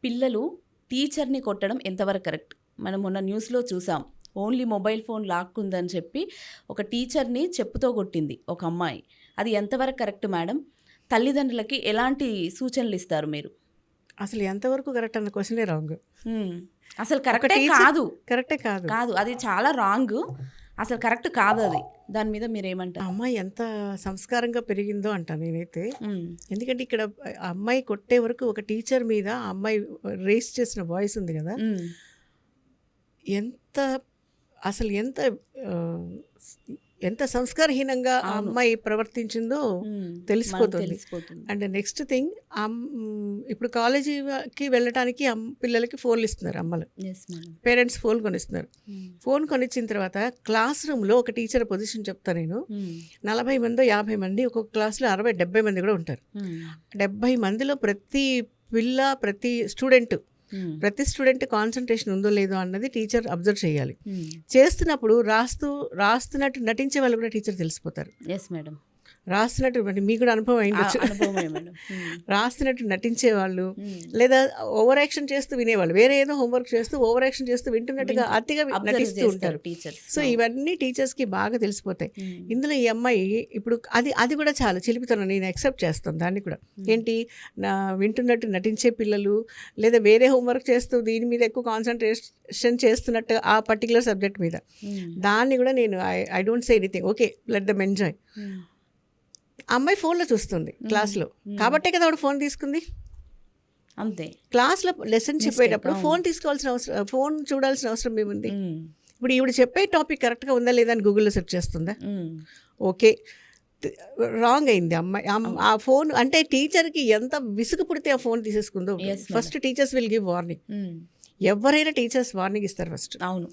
పిల్లలు టీచర్ని కొట్టడం ఎంతవరకు కరెక్ట్? మనం మొన్న న్యూస్లో చూసాం. ఓన్లీ మొబైల్ ఫోన్ లాక్కుందని చెప్పి ఒక టీచర్ని చెప్పుతో కొట్టింది ఒక అమ్మాయి. అది ఎంతవరకు కరెక్ట్ మేడం? తల్లిదండ్రులకి ఎలాంటి సూచనలు ఇస్తారు మీరు? అసలు ఎంతవరకు కరెక్ట్ అన్న క్వశ్చనే రాంగ్. అసలు కరెక్టే కాదు. కరెక్టే కాదు కాదు, అది చాలా రాంగ్. అసలు కరెక్ట్ కాదు అది. దాని మీద మీరు ఏమంటారు? అమ్మాయి ఎంత సంస్కారంగా పెరిగిందో అంట నేనైతే. ఎందుకంటే ఇక్కడ ఆ అమ్మాయి కొట్టే వరకు ఒక టీచర్ మీద ఆ అమ్మాయి రేస్ చేసిన వాయిస్ ఉంది కదా, ఎంత అసలు ఎంత సంస్కారహీనంగా ఆ అమ్మాయి ప్రవర్తించిందో తెలిసిపోతుంది. అండ్ నెక్స్ట్ థింగ్, ఇప్పుడు కాలేజీకి వెళ్ళటానికి పిల్లలకి ఫోన్లు ఇస్తున్నారు అమ్మలు, పేరెంట్స్ ఫోన్ కొనిస్తున్నారు. ఫోన్ కొనిచ్చిన తర్వాత క్లాస్ రూమ్లో ఒక టీచర్ పొజిషన్ చెప్తా నేను, 40 మంది 50 మంది, ఒక్కొక్క క్లాస్లో 60-70 మంది కూడా ఉంటారు. 70 మందిలో ప్రతి పిల్ల, ప్రతి స్టూడెంట్ కాన్సన్ట్రేషన్ ఉందో లేదో అన్నది టీచర్ అబ్జర్వ్ చేయాలి. చేస్తున్నప్పుడు రాస్తున్నట్టు నటించే వాళ్ళు కూడా టీచర్ తెలిసిపోతారు. రాస్తున్నట్టు మీకు కూడా అనుభవం అయిందచ్చు. రాస్తున్నట్టు నటించే వాళ్ళు, లేదా ఓవర్ యాక్షన్ చేస్తూ వినేవాళ్ళు, వేరే ఏదో హోంవర్క్ చేస్తూ ఓవర్ యాక్షన్ చేస్తూ వింటున్నట్టుగా అతిగా నటిస్తూ ఉంటారు. సో ఇవన్నీ టీచర్స్కి బాగా తెలిసిపోతాయి. ఇందులో ఈ అమ్మాయి ఇప్పుడు అది కూడా చాలా చిలిపితనం, నేను యాక్సెప్ట్ చేస్తాను దాన్ని కూడా. ఏంటి, వింటున్నట్టు నటించే పిల్లలు, లేదా వేరే హోంవర్క్ చేస్తూ దీని మీద ఎక్కువ కాన్సన్ట్రేషన్ చేస్తున్నట్టు ఆ పర్టికులర్ సబ్జెక్ట్ మీద, దాన్ని కూడా నేను I don't say anything, okay let them enjoy. అమ్మాయి ఫోన్లో చూస్తుంది క్లాస్లో, కాబట్టే కదా ఆవిడ ఫోన్ తీసుకుంది. అంతే, క్లాస్లో లెసన్ చెప్పేటప్పుడు ఫోన్ చూడాల్సిన అవసరం ఏముంది? ఇప్పుడు ఈవిడ చెప్పే టాపిక్ కరెక్ట్గా ఉందా లేదా అని గూగుల్లో సెర్చ్ చేస్తుందా? ఓకే, రాంగ్ అయింది అమ్మాయి. ఆ ఫోన్ అంటే టీచర్కి ఎంత విసుగు పుడితే ఆ ఫోన్ తీసేసుకుందో. First teachers will give warning. ఎవరైనా టీచర్స్ వార్నింగ్ ఇస్తారు ఫస్ట్. అవును.